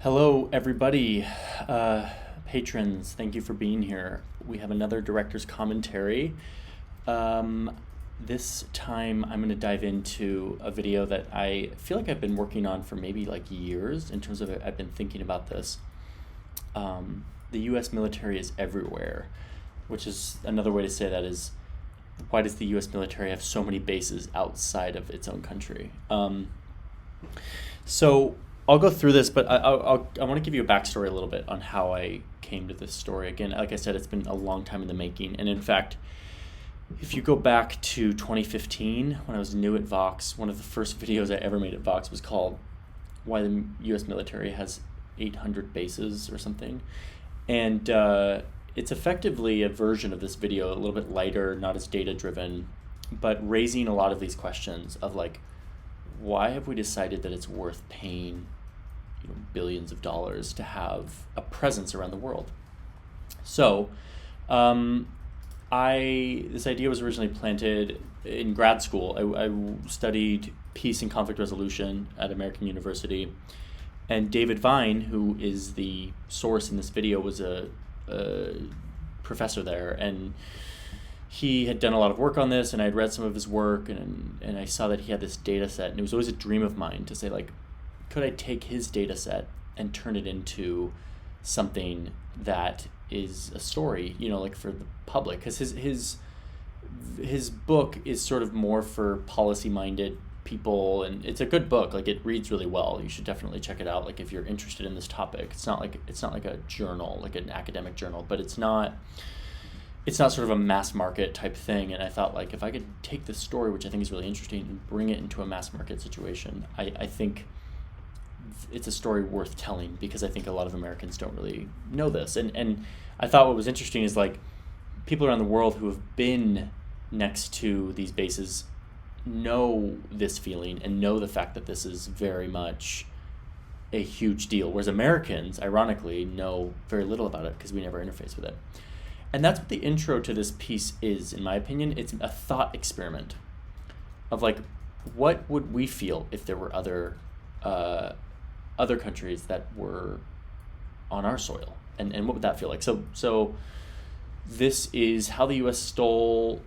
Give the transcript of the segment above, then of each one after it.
Hello, everybody. Patrons, thank you for being here. We have another director's commentary. Um, this time, I'm going to dive into a video that I feel like I've been working on for maybe like years in terms of I've been thinking about this. The US military is everywhere, which is another way to say that is why does the US military have so many bases outside of its own country? So I'll go through this, but I want to give you a backstory a little bit on how I came to this story. Again, like I said, it's been a long time in the making. And in fact, if you go back to 2015, when I was new at Vox, one of the first videos I ever made at Vox was called Why the US Military Has 800 Bases or something. And it's effectively a version of this video, a little bit lighter, not as data driven, but raising a lot of these questions of like, why have we decided that it's worth paying billions of dollars to have a presence around the world? So this idea was originally planted in grad school. I studied peace and conflict resolution at American University, and David Vine, who is the source in this video, was a professor there, and he had done a lot of work on this, and I had read some of his work, and I saw that he had this data set, and it was always a dream of mine to say, like, could I take his data set and turn it into something that is a story, like for the public? Because his book is sort of more for policy-minded people, and it's a good book. Like, it reads really well. You should definitely check it out. Like, if you're interested in this topic, it's not like a journal, like an academic journal, but it's not sort of a mass market type thing. And I thought, like, if I could take this story, which I think is really interesting, and bring it into a mass market situation, I think it's a story worth telling, because I think a lot of Americans don't really know this. And I thought what was interesting is, like, people around the world who have been next to these bases know this feeling and know the fact that this is very much a huge deal, whereas Americans, ironically, know very little about it because we never interface with it. And that's what the intro to this piece is, in my opinion. It's a thought experiment of, like, what would we feel if there were other countries that were on our soil, and what would that feel like? So this is how the U.S. how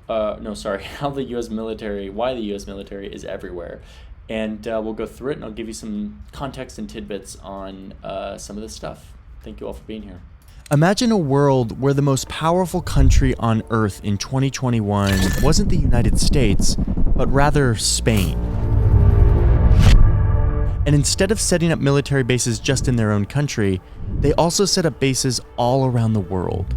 the U.S. military, why the U.S. military is everywhere. And we'll go through it, and I'll give you some context and tidbits on some of this stuff. Thank you all for being here. Imagine a world where the most powerful country on Earth in 2021 wasn't the United States, but rather Spain. And instead of setting up military bases just in their own country, they also set up bases all around the world.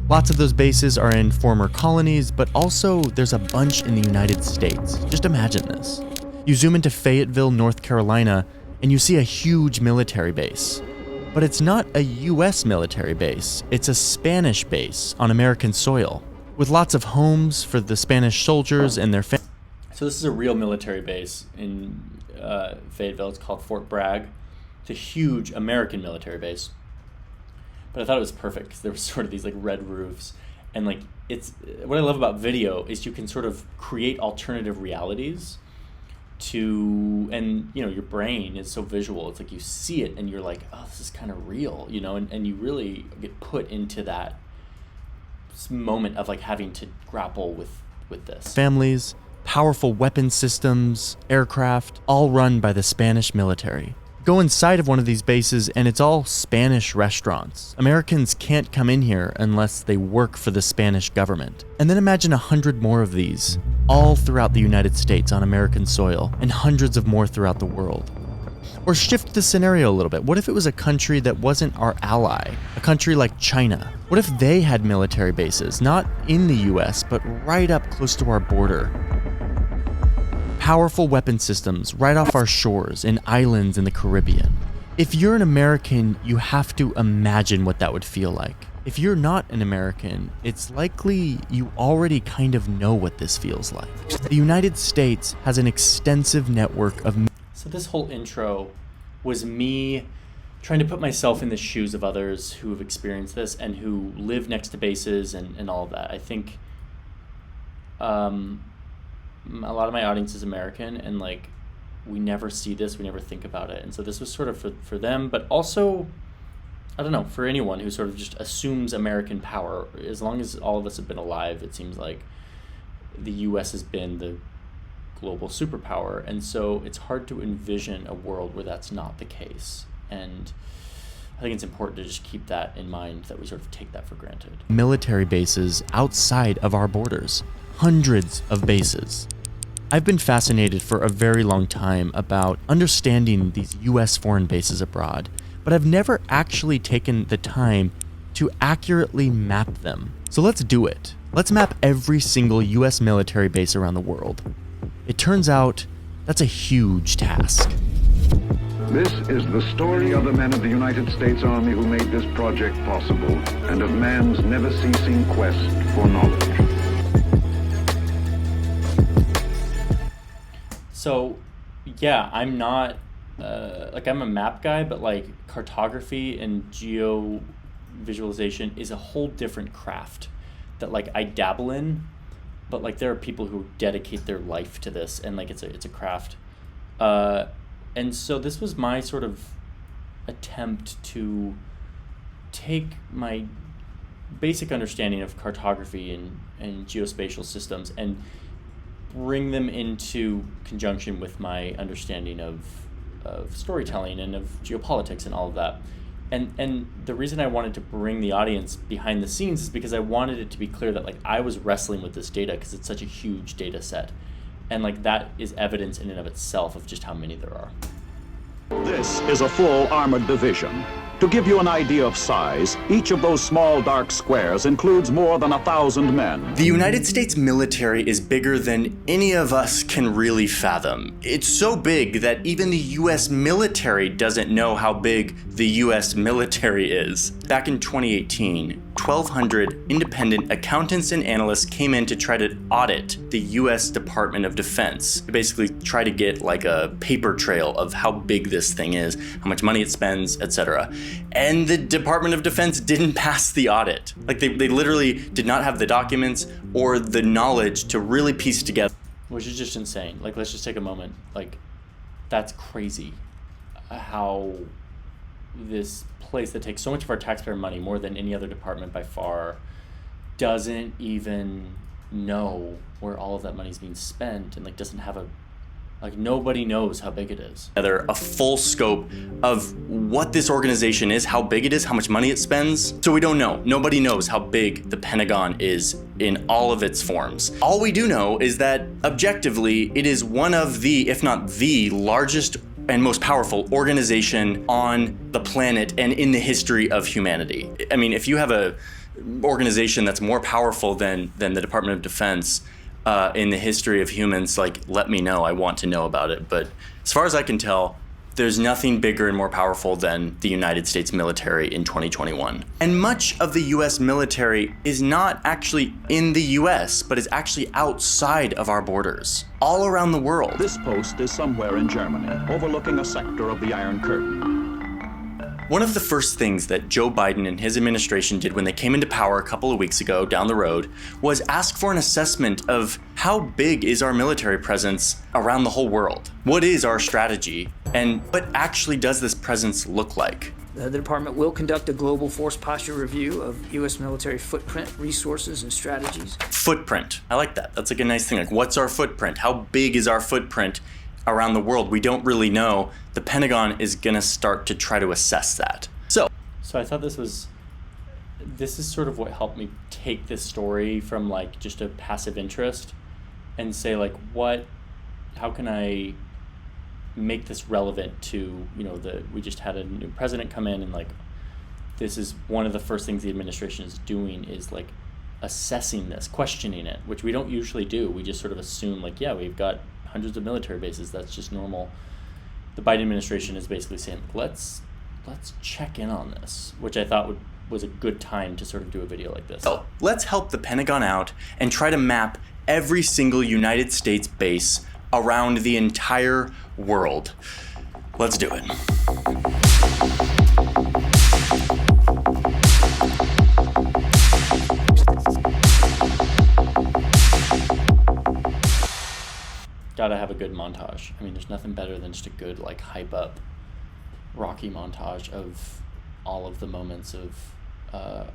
Lots of those bases are in former colonies, but also there's a bunch in the United States. Just imagine this. You zoom into Fayetteville, North Carolina, and you see a huge military base. But it's not a US military base, it's a Spanish base on American soil, with lots of homes for the Spanish soldiers and their families. So this is a real military base in Fayetteville. It's called Fort Bragg. It's a huge American military base. But I thought it was perfect because there was sort of these like red roofs, and like it's what I love about video is you can sort of create alternative realities and your brain is so visual. It's like you see it and you're like, oh, this is kind of real, and you really get put into that moment of like having to grapple with this. Families, powerful weapon systems, aircraft, all run by the Spanish military. Go inside of one of these bases and it's all Spanish restaurants. Americans can't come in here unless they work for the Spanish government. And then imagine 100 more of these, all throughout the United States on American soil, and hundreds of more throughout the world. Or shift the scenario a little bit. What if it was a country that wasn't our ally? A country like China? What if they had military bases, not in the US, but right up close to our border? Powerful weapon systems right off our shores in islands in the Caribbean. If you're an American, you have to imagine what that would feel like. If you're not an American, it's likely you already kind of know what this feels like. The United States has an extensive network of... So this whole intro was me trying to put myself in the shoes of others who have experienced this and who live next to bases and all of that. I think a lot of my audience is American, and like we never see this, we never think about it. And so this was sort of for them, but also, I don't know, for anyone who sort of just assumes American power. As long as all of us have been alive, it seems like the U.S. has been the global superpower. And so it's hard to envision a world where that's not the case. And I think it's important to just keep that in mind, that we sort of take that for granted. Military bases outside of our borders. Hundreds of bases. I've been fascinated for a very long time about understanding these US foreign bases abroad, but I've never actually taken the time to accurately map them. So let's do it. Let's map every single US military base around the world. It turns out that's a huge task. This is the story of the men of the United States Army who made this project possible, and of man's never-ceasing quest for knowledge. So, yeah, I'm not, I'm a map guy, but like cartography and geo visualization is a whole different craft that like I dabble in, but like there are people who dedicate their life to this, and like it's a craft. And so this was my sort of attempt to take my basic understanding of cartography and geospatial systems and bring them into conjunction with my understanding of storytelling and of geopolitics and all of that. And the reason I wanted to bring the audience behind the scenes is because I wanted it to be clear that like I was wrestling with this data because it's such a huge data set. And like that is evidence in and of itself of just how many there are. This is a full armored division. To give you an idea of size, each of those small dark squares includes more than 1,000 men. The United States military is bigger than any of us can really fathom. It's so big that even the US military doesn't know how big the US military is. Back in 2018, 1,200 independent accountants and analysts came in to try to audit the US Department of Defense. To basically try to get like a paper trail of how big this thing is, how much money it spends, etc. And the Department of Defense didn't pass the audit. Like they literally did not have the documents or the knowledge to really piece together. Which is just insane. Like, let's just take a moment. Like, that's crazy how this place that takes so much of our taxpayer money, more than any other department by far, doesn't even know where all of that money is being spent, and like doesn't have nobody knows how big it is. A full scope of what this organization is, how big it is, how much money it spends. So we don't know. Nobody knows how big the Pentagon is in all of its forms. All we do know is that objectively, it is one of the, if not the largest and most powerful organization on the planet and in the history of humanity. I mean, if you have a organization that's more powerful than the Department of Defense in the history of humans, like, let me know. I want to know about it. But as far as I can tell, there's nothing bigger and more powerful than the United States military in 2021. And much of the US military is not actually in the US, but is actually outside of our borders, all around the world. This post is somewhere in Germany, overlooking a sector of the Iron Curtain. One of the first things that Joe Biden and his administration did when they came into power a couple of weeks ago down the road was ask for an assessment of how big is our military presence around the whole world? What is our strategy? And what actually does this presence look like? The department will conduct a global force posture review of U.S. military footprint, resources, and strategies. Footprint. I like that. That's like a nice thing. Like, what's our footprint? How big is our footprint around the world? We don't really know. The Pentagon is gonna start to try to assess that. So I thought this is sort of what helped me take this story from like just a passive interest and say like, how can I make this relevant to, we just had a new president come in, and like, this is one of the first things the administration is doing is like assessing this, questioning it, which we don't usually do. We just sort of assume like, yeah, we've got hundreds of military bases, that's just normal. The Biden administration is basically saying, let's check in on this, which I thought was a good time to sort of do a video like this. So let's help the Pentagon out and try to map every single United States base around the entire world. Let's do it. gotta have a good montage. I mean, there's nothing better than just a good, like, hype up Rocky montage of all of the moments of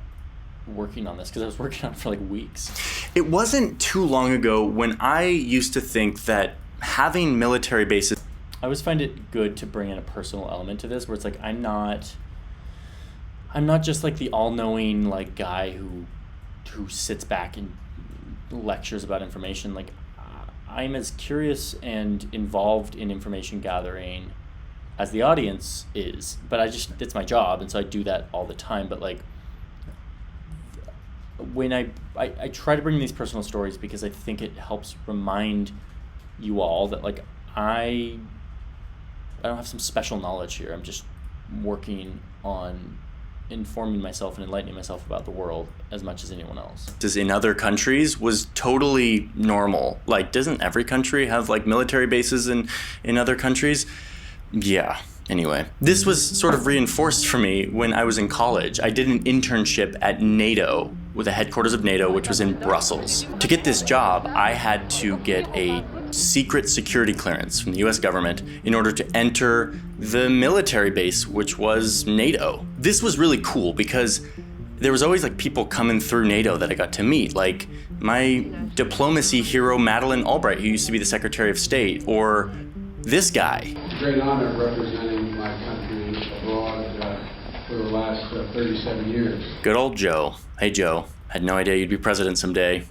working on this, because I was working on it for like weeks. It wasn't too long ago when I used to think that having military bases... I always find it good to bring in a personal element to this, where it's like, I'm not just like the all-knowing like guy who sits back and lectures about information. Like, I'm as curious and involved in information gathering as the audience is, but it's my job, and so I do that all the time. But like, when I try to bring these personal stories because I think it helps remind you all that, like, I don't have some special knowledge here. I'm just working on informing myself and enlightening myself about the world as much as anyone else. In other countries was totally normal. Like, doesn't every country have like military bases in other countries? Yeah. Anyway, this was sort of reinforced for me when I was in college. I did an internship at NATO, with the headquarters of NATO, which was in Brussels. To get this job, I had to get a secret security clearance from the US government in order to enter the military base, which was NATO. This was really cool because there was always like people coming through NATO that I got to meet, like my diplomacy hero, Madeleine Albright, who used to be the Secretary of State, or this guy. It's a great honor representing my country abroad for the last 37 years. Good old Joe. Hey Joe, had no idea you'd be president someday.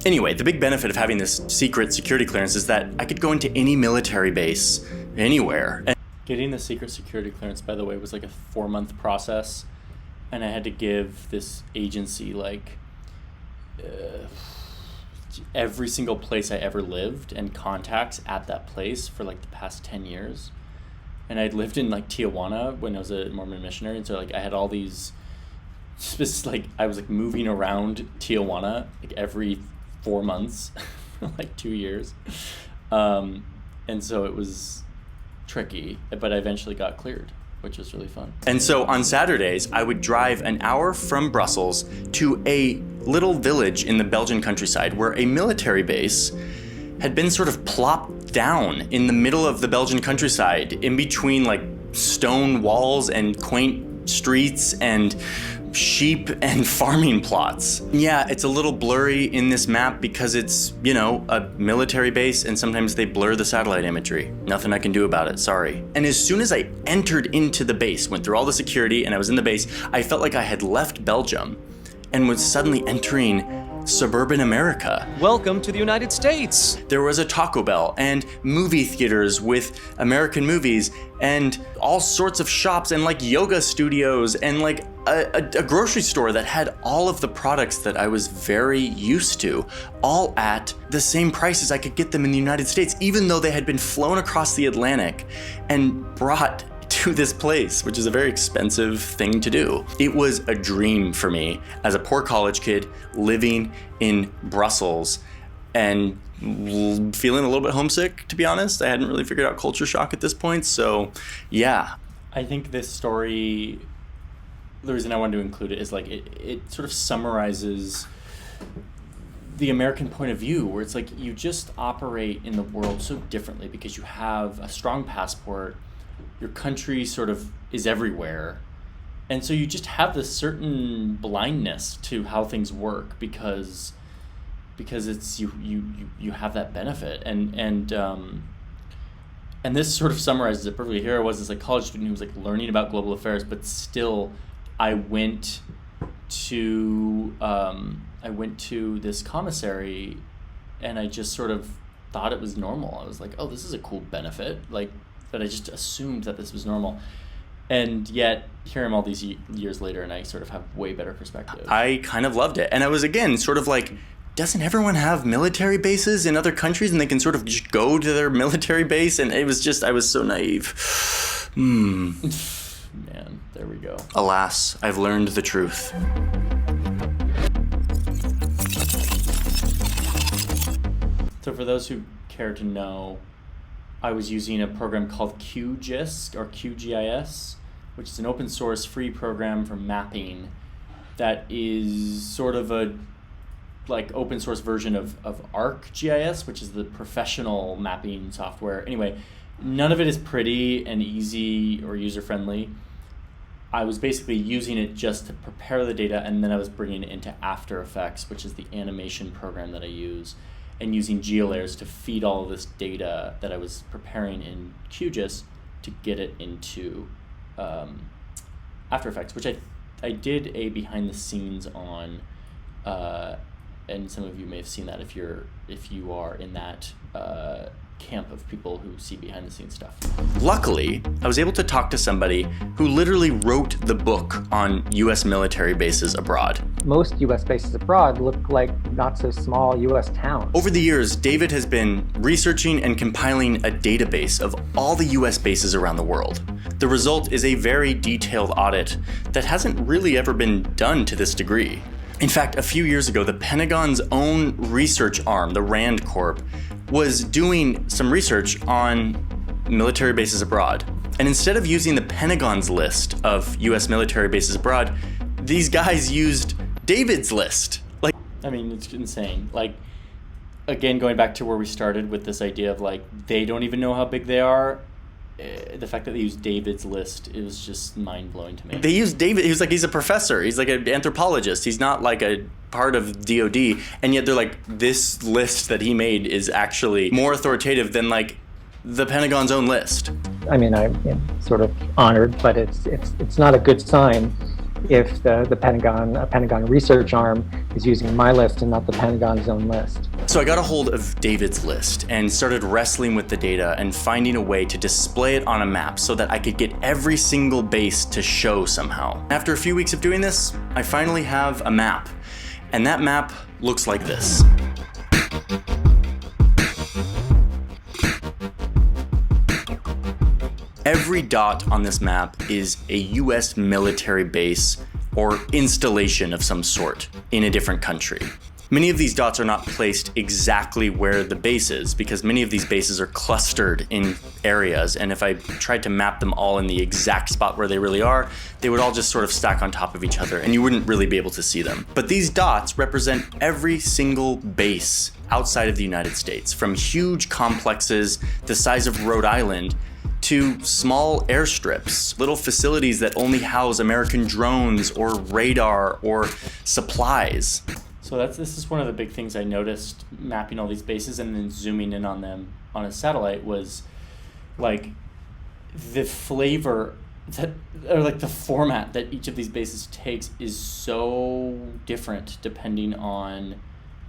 Anyway, the big benefit of having this secret security clearance is that I could go into any military base, anywhere. Getting the secret security clearance, by the way, was like a 4-month process, and I had to give this agency like every single place I ever lived and contacts at that place for like the past 10 years. And I'd lived in like Tijuana when I was a Mormon missionary, and so like I had all these like I was like moving around Tijuana like every 4 months for like 2 years. And so it was tricky, but I eventually got cleared, which was really fun. And so on Saturdays, I would drive an hour from Brussels to a little village in the Belgian countryside where a military base had been sort of plopped down in the middle of the Belgian countryside, in between like stone walls and quaint streets and sheep and farming plots. Yeah, it's a little blurry in this map because it's, you know, a military base, and sometimes they blur the satellite imagery. Nothing I can do about it, sorry. And as soon as I entered into the base, went through all the security, and I was in the base, I felt like I had left Belgium and was suddenly entering suburban America. Welcome to the United States. There was a Taco Bell and movie theaters with American movies and all sorts of shops and like yoga studios and like a grocery store that had all of the products that I was very used to, all at the same prices I could get them in the United States, even though they had been flown across the Atlantic and brought to this place, which is a very expensive thing to do. It was a dream for me as a poor college kid living in Brussels and feeling a little bit homesick, to be honest. I hadn't really figured out culture shock at this point, so yeah. I think this story, the reason I wanted to include it is like it sort of summarizes the American point of view, where it's like you just operate in the world so differently because you have a strong passport. Your country sort of is everywhere. And so you just have this certain blindness to how things work because it's you have that benefit. And this sort of summarizes it perfectly. Here I was, this like college student who was like learning about global affairs, but still I went to this commissary and I just sort of thought it was normal. I was like, oh, this is a cool benefit. Like, but I just assumed that this was normal. And yet, here I'm all these years later, and I sort of have way better perspective. I kind of loved it. And I was, again, sort of like, doesn't everyone have military bases in other countries and they can sort of just go to their military base? And it was just, I was so naive. Man, there we go. Alas, I've learned the truth. So for those who care to know, I was using a program called QGIS, or QGIS, which is an open source free program for mapping that is sort of a like open source version of ArcGIS, which is the professional mapping software. Anyway, none of it is pretty and easy or user-friendly. I was basically using it just to prepare the data, and then I was bringing it into After Effects, which is the animation program that I use, and using GeoLayers to feed all of this data that I was preparing in QGIS to get it into After Effects, which I did a behind the scenes on, and some of you may have seen that if you are in that camp of people who see behind the scenes stuff. Luckily, I was able to talk to somebody who literally wrote the book on U.S. military bases abroad. Most U.S. bases abroad look like not so small U.S. towns. Over the years, David has been researching and compiling a database of all the U.S. bases around the world. The result is a very detailed audit that hasn't really ever been done to this degree. In fact, a few years ago, the Pentagon's own research arm, the RAND Corp, was doing some research on military bases abroad. And instead of using the Pentagon's list of US military bases abroad, these guys used David's list. I mean, it's insane. Like, again, going back to where we started with this idea of like, they don't even know how big they are. The fact that they used David's list, it was just mind-blowing to me. They used David, he's a professor, he's like an anthropologist, he's not like a part of DoD, and yet they're like, this list that he made is actually more authoritative than like the Pentagon's own list. I mean, I'm sort of honored, but it's not a good sign if the Pentagon research arm is using my list and not the Pentagon's own list. So I got a hold of David's list and started wrestling with the data and finding a way to display it on a map so that I could get every single base to show somehow. After a few weeks of doing this, I finally have a map. And that map looks like this. Every dot on this map is a US military base or installation of some sort in a different country. Many of these dots are not placed exactly where the base is because many of these bases are clustered in areas, and if I tried to map them all in the exact spot where they really are, they would all just sort of stack on top of each other and you wouldn't really be able to see them. But these dots represent every single base outside of the United States, from huge complexes the size of Rhode Island to small airstrips, little facilities that only house American drones or radar or supplies. So this is one of the big things I noticed mapping all these bases and then zooming in on them on a satellite was like the flavor that, or like the format that each of these bases takes is so different depending on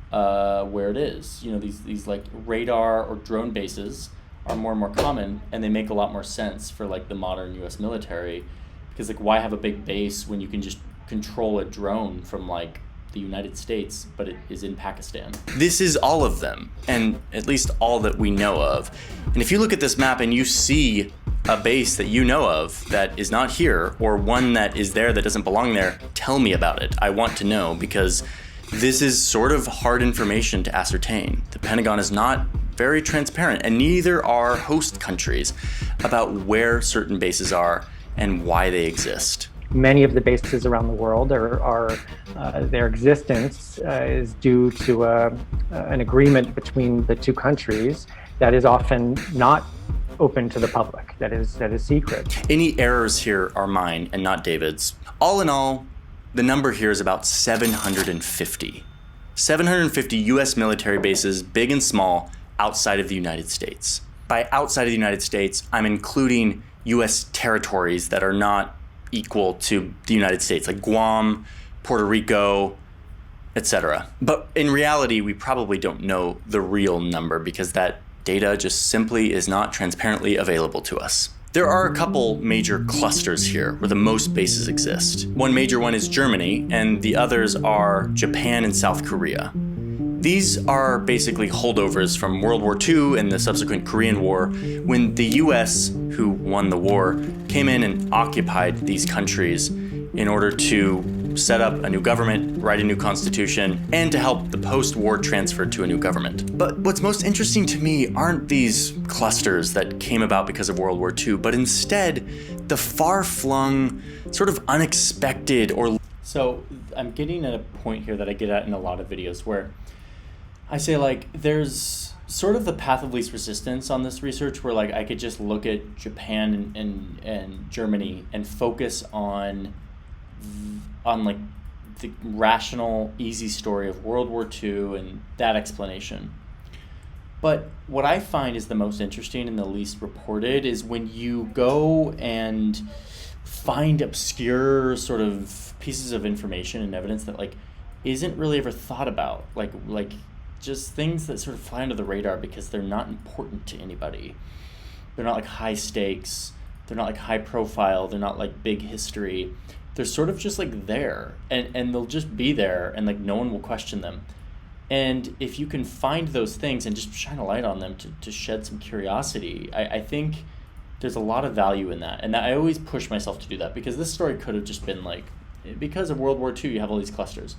where it is. You know, these like radar or drone bases are more and more common, and they make a lot more sense for like the modern US military, because like why have a big base when you can just control a drone from like the United States, but it is in Pakistan. This is all of them, and at least all that we know of. And if you look at this map and you see a base that you know of that is not here, or one that is there that doesn't belong there, tell me about it. I want to know, because this is sort of hard information to ascertain. The Pentagon is not very transparent, and neither are host countries about where certain bases are and why they exist. Many of the bases around the world are their existence is due to an agreement between the two countries that is often not open to the public, that is secret. Any errors here are mine and not David's. All in all, the number here is about 750. 750 US military bases, big and small, outside of the United States. By outside of the United States, I'm including US territories that are not equal to the United States, like Guam, Puerto Rico, etc. But in reality, we probably don't know the real number because that data just simply is not transparently available to us. There are a couple major clusters here where the most bases exist. One major one is Germany, and the others are Japan and South Korea. These are basically holdovers from World War II and the subsequent Korean War, when the US, who won the war, came in and occupied these countries in order to set up a new government, write a new constitution, and to help the post-war transfer to a new government. But what's most interesting to me aren't these clusters that came about because of World War II, but instead the far-flung, sort of unexpected or So I'm getting at a point here that I get at in a lot of videos where I say, like, there's sort of the path of least resistance on this research where, like, I could just look at Japan and Germany and focus on like the rational, easy story of World War II and that explanation. But what I find is the most interesting and the least reported is when you go and find obscure sort of pieces of information and evidence that, like, isn't really ever thought about, like just things that sort of fly under the radar because they're not important to anybody. They're not like high stakes, they're not like high profile, they're not like big history. They're sort of just like there, and they'll just be there, and like no one will question them. And if you can find those things and just shine a light on them to shed some curiosity, I think there's a lot of value in that. And I always push myself to do that, because this story could have just been like, because of World War II, you have all these clusters.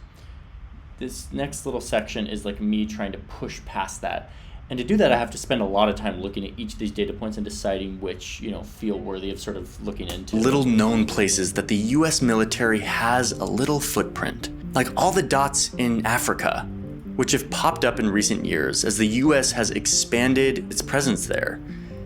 This next little section is like me trying to push past that. And to do that, I have to spend a lot of time looking at each of these data points and deciding which, feel worthy of sort of looking into. Little known places that the US military has a little footprint. Like all the dots in Africa, which have popped up in recent years as the US has expanded its presence there.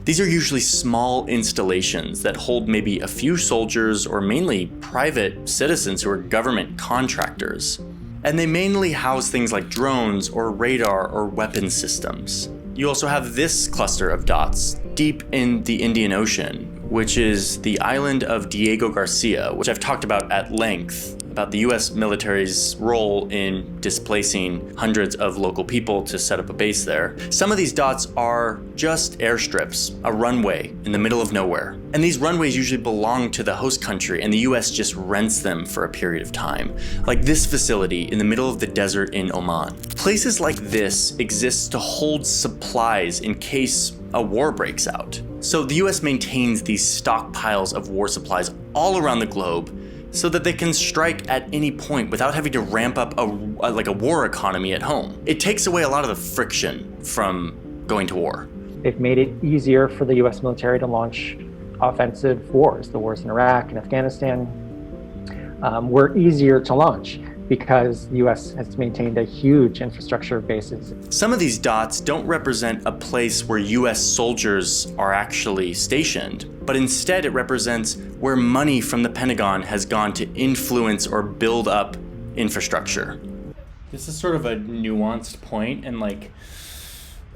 These are usually small installations that hold maybe a few soldiers or mainly private citizens who are government contractors. And they mainly house things like drones or radar or weapon systems. You also have this cluster of dots deep in the Indian Ocean, which is the island of Diego Garcia, which I've talked about at length, about the US military's role in displacing hundreds of local people to set up a base there. Some of these dots are just airstrips, a runway in the middle of nowhere. And these runways usually belong to the host country, and the US just rents them for a period of time. Like this facility in the middle of the desert in Oman. Places like this exist to hold supplies in case a war breaks out. So the US maintains these stockpiles of war supplies all around the globe so that they can strike at any point without having to ramp up a war economy at home. It takes away a lot of the friction from going to war. They've made it easier for the US military to launch offensive wars. The wars in Iraq and Afghanistan were easier to launch because the US has maintained a huge infrastructure of bases. Some of these dots don't represent a place where US soldiers are actually stationed, but instead it represents where money from the Pentagon has gone to influence or build up infrastructure. This is sort of a nuanced point, and like,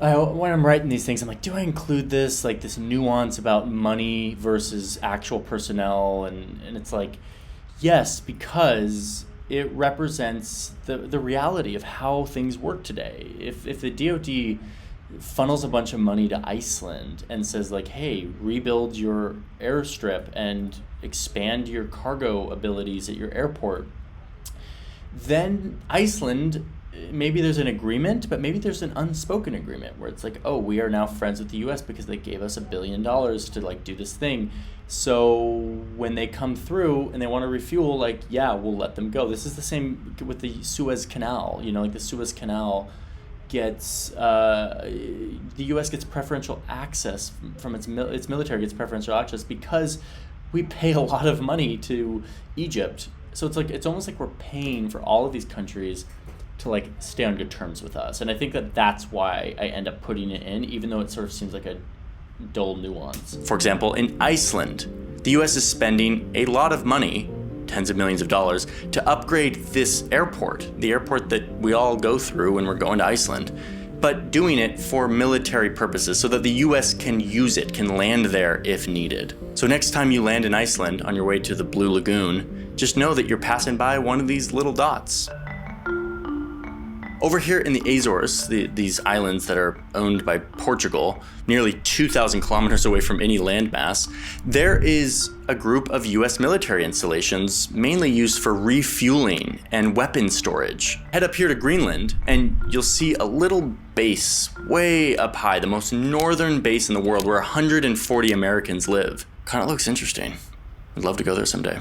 when I'm writing these things, I'm like, do I include this, like this nuance about money versus actual personnel? And it's like, yes, because it represents the reality of how things work today. If the DoD funnels a bunch of money to Iceland and says like, hey, rebuild your airstrip and expand your cargo abilities at your airport, then Iceland, maybe there's an agreement, but maybe there's an unspoken agreement where it's like, oh, we are now friends with the US because they gave us $1 billion to like do this thing. So when they come through and they want to refuel, like, yeah, we'll let them go. This is the same with the Suez Canal. Like the Suez Canal gets, the US gets preferential access from its military gets preferential access because we pay a lot of money to Egypt. So it's like, it's almost like we're paying for all of these countries to like stay on good terms with us. And I think that that's why I end up putting it in, even though it sort of seems like a dull nuance. For example, in Iceland, the US is spending a lot of money, tens of millions of dollars, to upgrade this airport, the airport that we all go through when we're going to Iceland, but doing it for military purposes so that the US can use it, can land there if needed. So next time you land in Iceland on your way to the Blue Lagoon, just know that you're passing by one of these little dots. Over here in the Azores, these islands that are owned by Portugal, nearly 2,000 kilometers away from any landmass, there is a group of US military installations mainly used for refueling and weapon storage. Head up here to Greenland and you'll see a little base way up high, the most northern base in the world where 140 Americans live. Kind of looks interesting. I'd love to go there someday.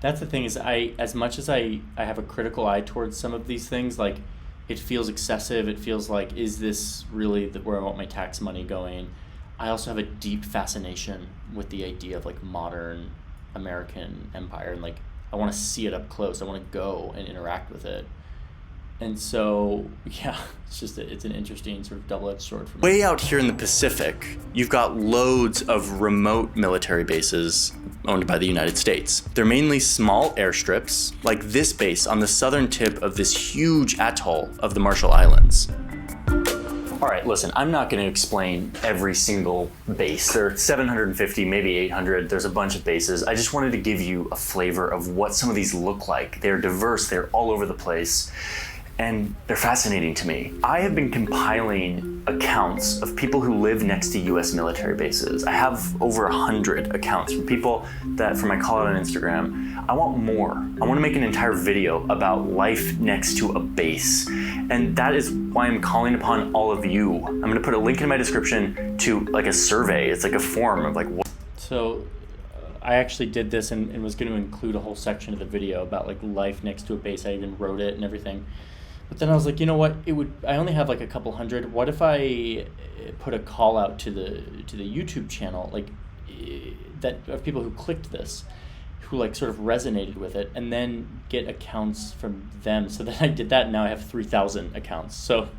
That's the thing is, as much as I have a critical eye towards some of these things, like it feels excessive, it feels like, is this really where I want my tax money going? I also have a deep fascination with the idea of like modern American empire, and like I want to see it up close. I want to go and interact with it. And so, yeah, it's an interesting sort of double-edged sword for me. Way out here in the Pacific, you've got loads of remote military bases owned by the United States. They're mainly small airstrips, like this base on the southern tip of this huge atoll of the Marshall Islands. All right, listen, I'm not going to explain every single base. There are 750, maybe 800. There's a bunch of bases. I just wanted to give you a flavor of what some of these look like. They're diverse. They're all over the place. And they're fascinating to me. I have been compiling accounts of people who live next to US military bases. I have over 100 accounts from people that, from my call out on Instagram, I want more. I want to make an entire video about life next to a base. And that is why I'm calling upon all of you. I'm going to put a link in my description to like a survey. It's like a form of like what. So I actually did this and was going to include a whole section of the video about like life next to a base. I even wrote it and everything. But then I was like, you know what? I only have like a couple hundred. What if I put a call out to the YouTube channel, like that of people who clicked this, who like sort of resonated with it, and then get accounts from them. So then I did that, and now I have 3,000 accounts. So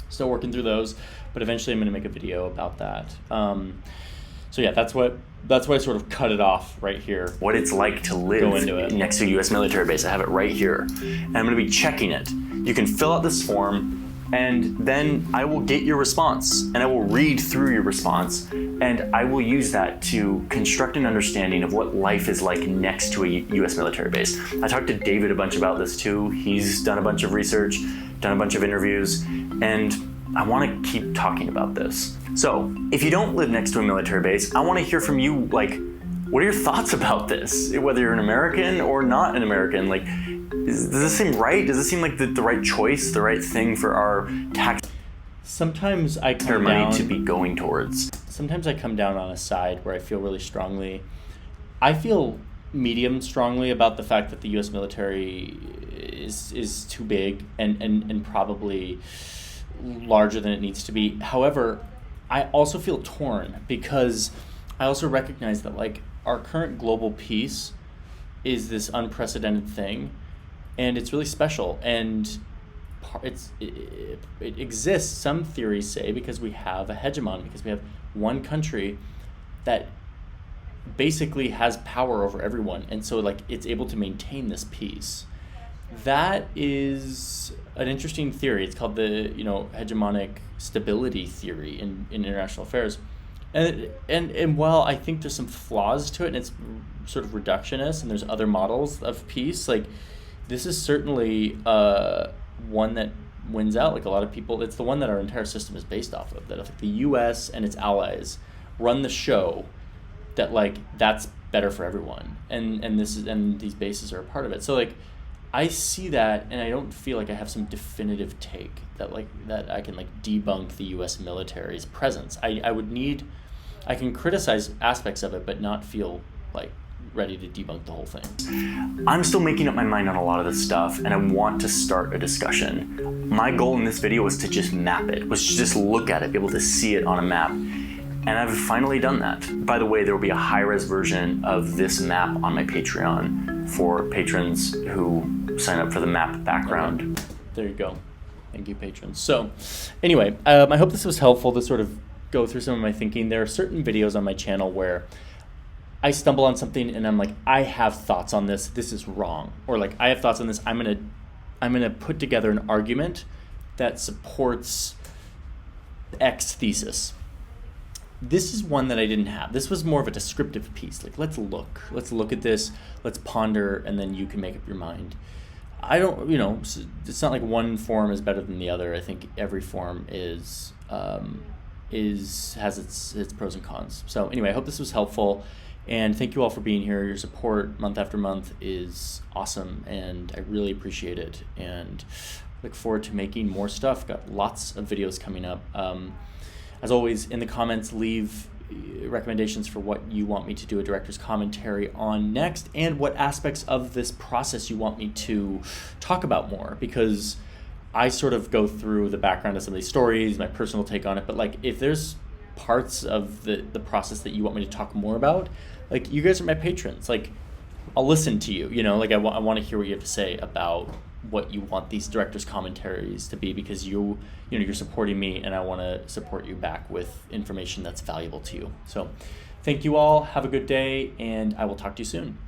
still working through those, but eventually I'm going to make a video about that. So yeah, that's why I sort of cut it off right here. What it's like to live next to a US military base. I have it right here. And I'm going to be checking it. You can fill out this form, and then I will get your response, and I will read through your response, and I will use that to construct an understanding of what life is like next to a US military base. I talked to David a bunch about this too. He's done a bunch of research, done a bunch of interviews, and I want to keep talking about this. So if you don't live next to a military base, I want to hear from you, like, what are your thoughts about this? Whether you're an American or not an American, like, does this seem right? Does this seem like the right choice, the right thing for our tax Sometimes I come money down to be going towards? Sometimes I come down on a side where I feel really strongly. I feel medium strongly about the fact that the U.S. military is too big and probably larger than it needs to be. However, I also feel torn because I also recognize that like our current global peace is this unprecedented thing, and it's really special, and it exists, some theories say, because we have a hegemon, because we have one country that basically has power over everyone, and so like it's able to maintain this peace. That is an interesting theory. It's called the hegemonic stability theory in international affairs. And while I think there's some flaws to it, and it's sort of reductionist, and there's other models of peace, like this is certainly one that wins out. Like a lot of people, it's the one that our entire system is based off of. That if the U.S. and its allies run the show, that like that's better for everyone, and these bases are a part of it. So like I see that, and I don't feel like I have some definitive take that I can like debunk the U.S. military's presence. I can criticize aspects of it, but not feel like ready to debunk the whole thing. I'm still making up my mind on a lot of this stuff, and I want to start a discussion. My goal in this video was to just map it, was to just look at it, be able to see it on a map. And I've finally done that. By the way, there will be a high-res version of this map on my Patreon for patrons who sign up for the map background. There you go. Thank you, patrons. So anyway, I hope this was helpful to sort of go through some of my thinking. There are certain videos on my channel where I stumble on something and I'm like, I have thoughts on this. This is wrong. Or like, I have thoughts on this. I'm gonna put together an argument that supports X thesis. This is one that I didn't have. This was more of a descriptive piece. Like, let's look at this, let's ponder, and then you can make up your mind. I don't, it's not like one form is better than the other. I think every form has its pros and cons. So anyway, I hope this was helpful, and thank you all for being here. Your support month after month is awesome, and I really appreciate it, and look forward to making more stuff. Got lots of videos coming up. As always, in the comments, leave recommendations for what you want me to do a director's commentary on next, and what aspects of this process you want me to talk about more, because I sort of go through the background of some of these stories, my personal take on it, but like if there's parts of the process that you want me to talk more about, like you guys are my patrons, like I'll listen to you. You know, like I want to hear what you have to say about what you want these directors' commentaries to be, because you're supporting me, and I want to support you back with information that's valuable to you. So, thank you all. Have a good day, and I will talk to you soon.